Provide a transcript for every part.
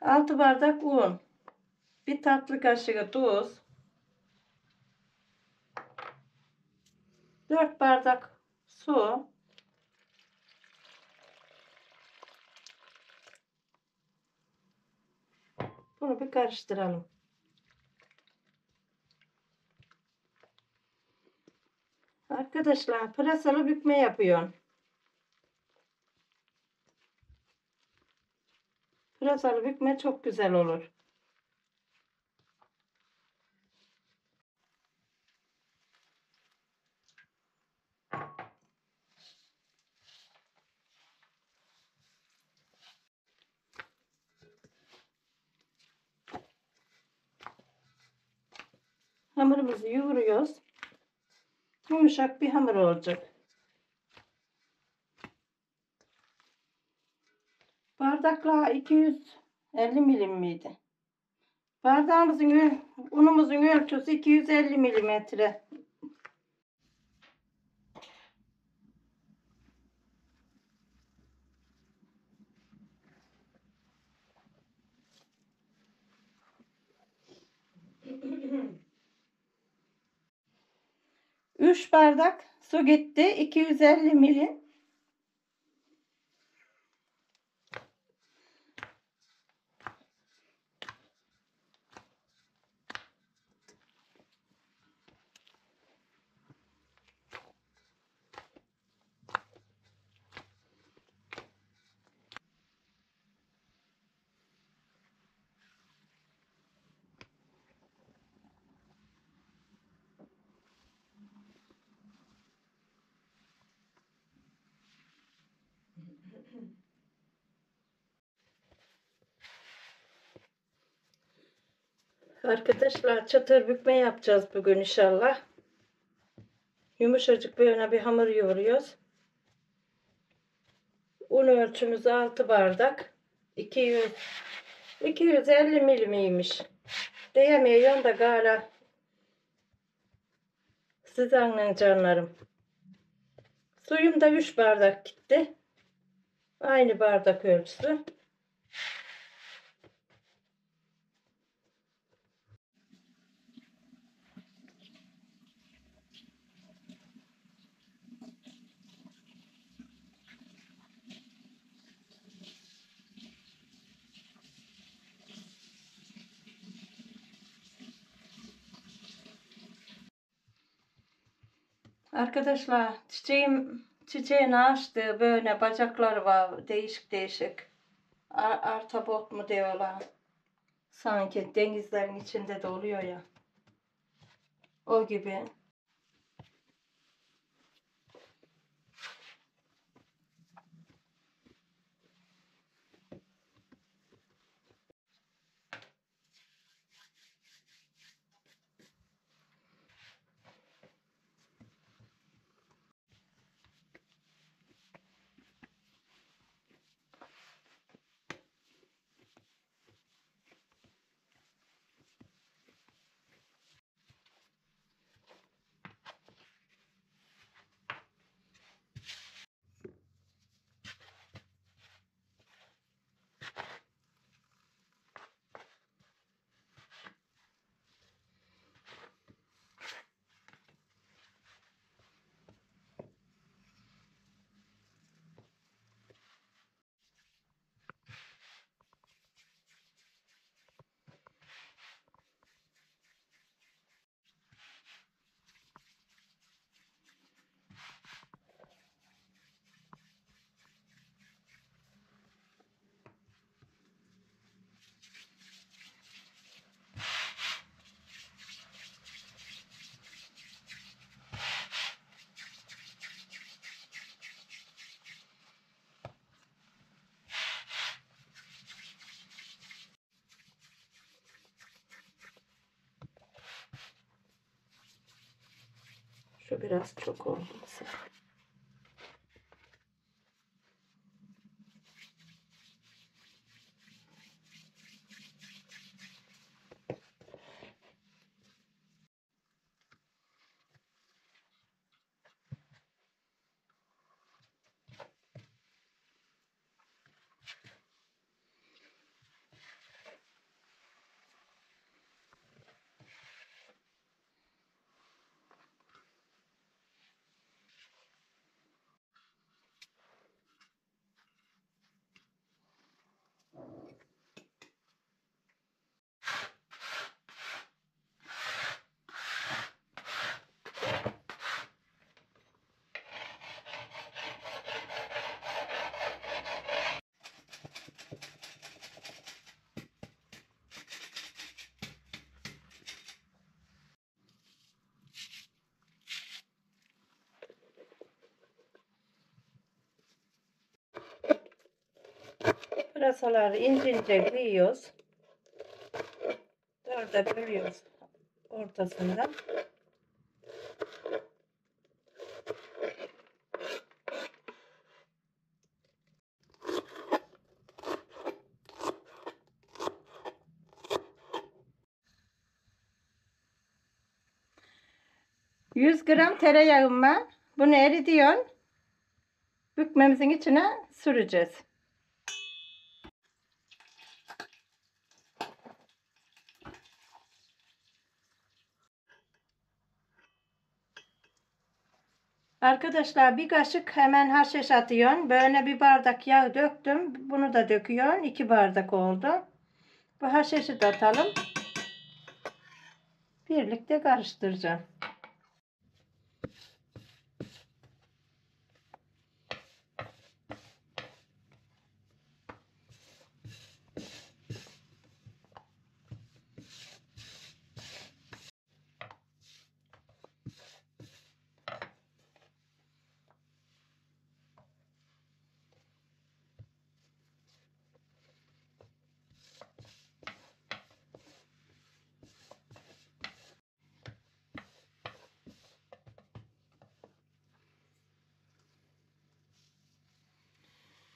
6 bardak un, 1 tatlı kaşığı tuz, 4 bardak su, bunu bir karıştıralım. Arkadaşlar pırasalı bükme yapıyorum. Pırasalı bükme çok güzel olur. Hamurumuzu yoğuruyoruz. Yumuşak bir hamur olacak. Bardakla 250 milim miydi? Bardağımızın unumuzun ölçüsü 250 milimetre. Üç bardak su gitti. 250 milim. Arkadaşlar çıtır bükme yapacağız bugün inşallah. Yumuşacık böyle bir hamur yoğuruyoruz. Un ölçümüz 6 bardak. 250 milimiymiş. Diyemiyorum da galiba. Siz anlayın canlarım. Suyum da 3 bardak gitti. Aynı bardak ölçüsü. Arkadaşlar çiçeğin açtığı böyle bacakları var, değişik değişik. Artabot mu diyorlar. Sanki denizlerin içinde de oluyor ya. O gibi. Şu biraz çok oldu. Pırasaları ince ince kıyıyoruz. Dörde bölüyoruz ortasından. ...100 gram tereyağım var. Bunu eritiyorsun. Bükmemizin içine süreceğiz. Arkadaşlar bir kaşık hemen haşhaş atıyorsun. Böyle bir bardak yağ döktüm. Bunu da döküyorsun. 2 bardak oldu. Bu haşhaşı da atalım. Birlikte karıştıracağım.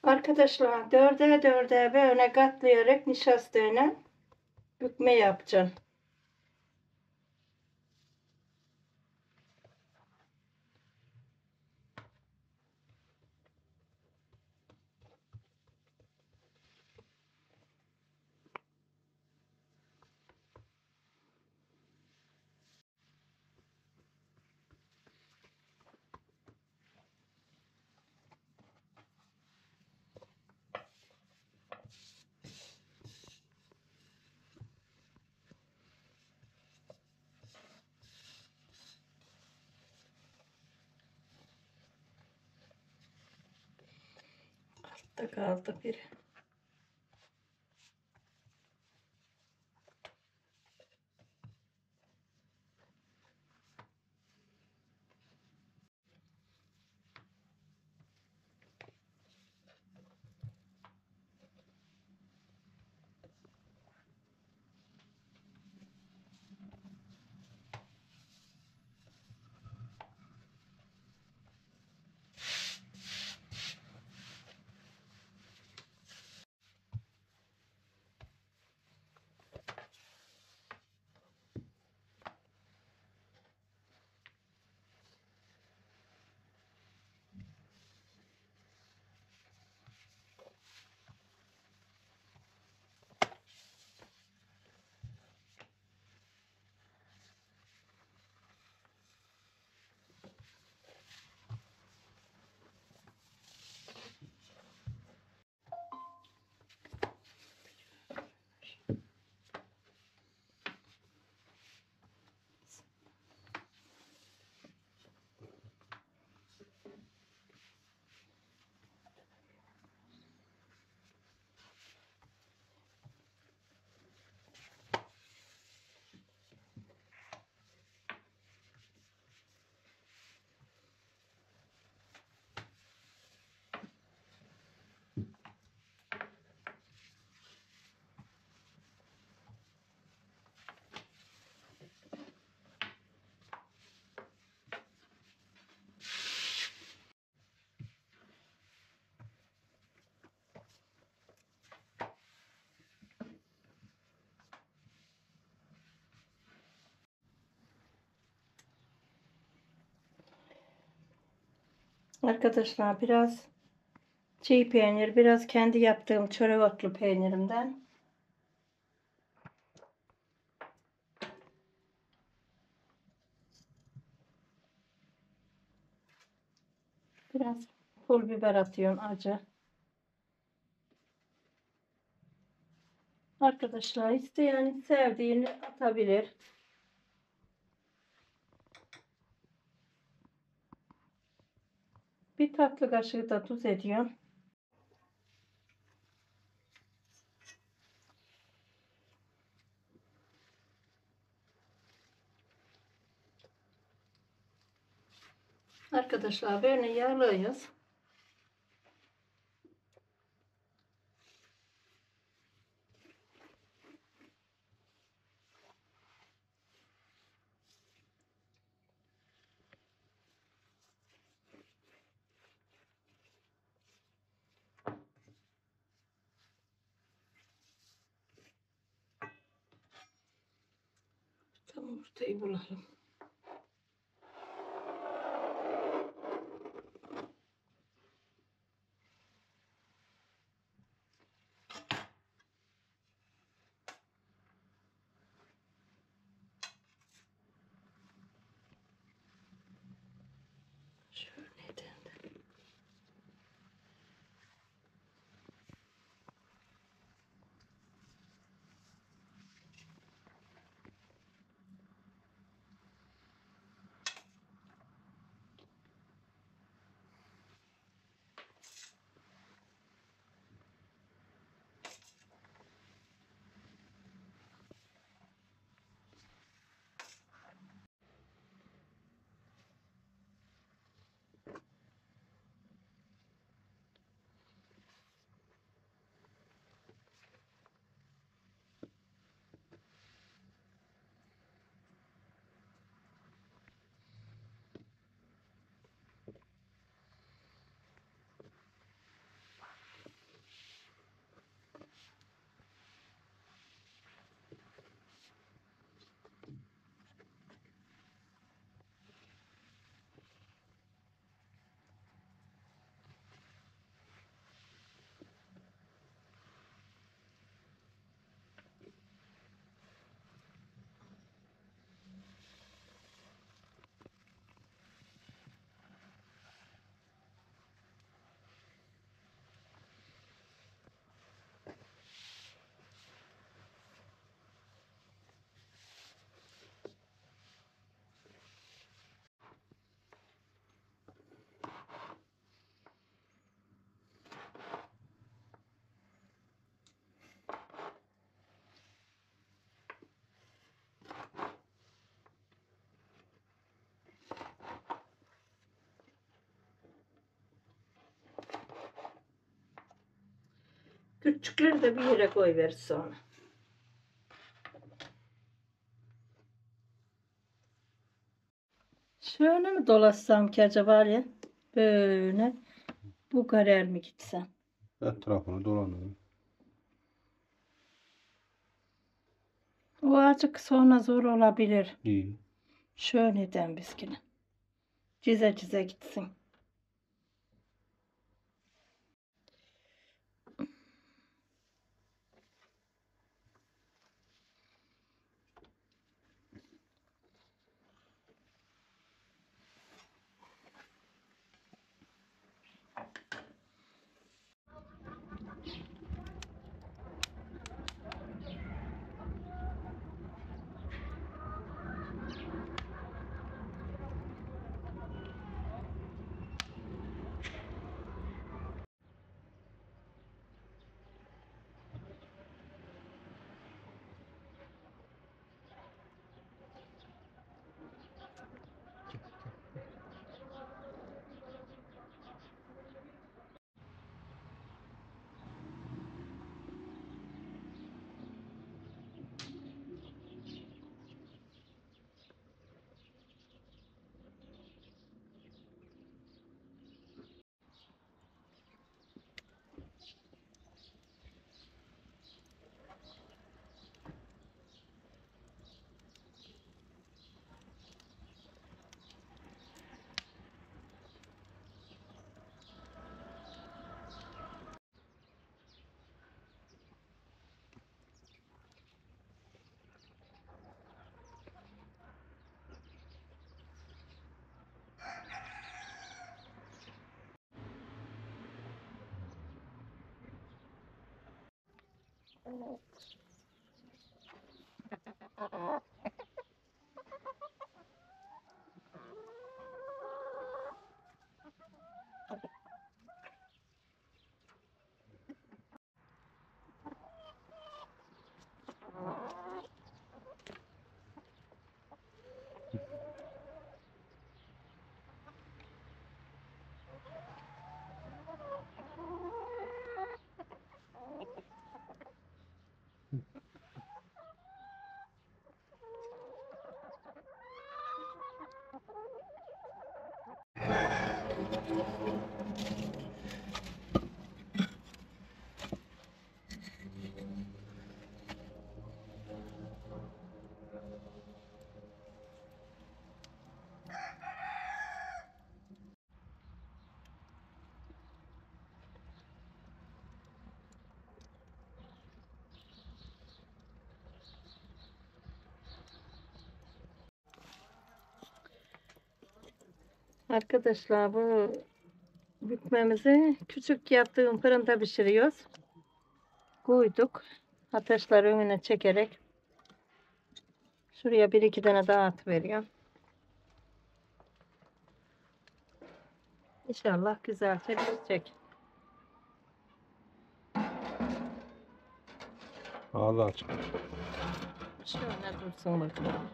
Arkadaşlar dörde dörde böyle katlayarak nişastayla bükme yapacağım. Altta kaldı biri. Arkadaşlar biraz çiğ peynir, biraz kendi yaptığım çörek otlu peynirimden. Biraz pul biber atıyorum, acı. Arkadaşlar isteyen sevdiğini atabilir. Bir tatlı kaşığı da tuz ediyorum. Arkadaşlar böyle yağlıyoruz. Yumurtayı bulalım. Şöyle de. Küçükleri de bir yere koyver sonra. Şöyle mi dolaşsam ki acaba ya? Böyle. Bu kadar mı gitsem? Etrafını dolanalım. O azıcık sonra zor olabilir. İyi. Şöyleden biskine. Cize cize gitsin. Arkadaşlar bu bükmemizi küçük yaptığım fırında pişiriyoruz. Koyduk. Ateşleri önüne çekerek. Şuraya bir iki tane daha at veriyorum. İnşallah güzelce pişecek. Ağzı açık. Şöyle dursun bakalım.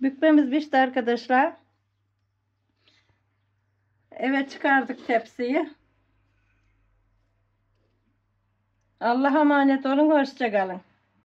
Bükmemiz pişti arkadaşlar. Evet, çıkardık tepsiyi. Allah'a emanet olun. Hoşça kalın.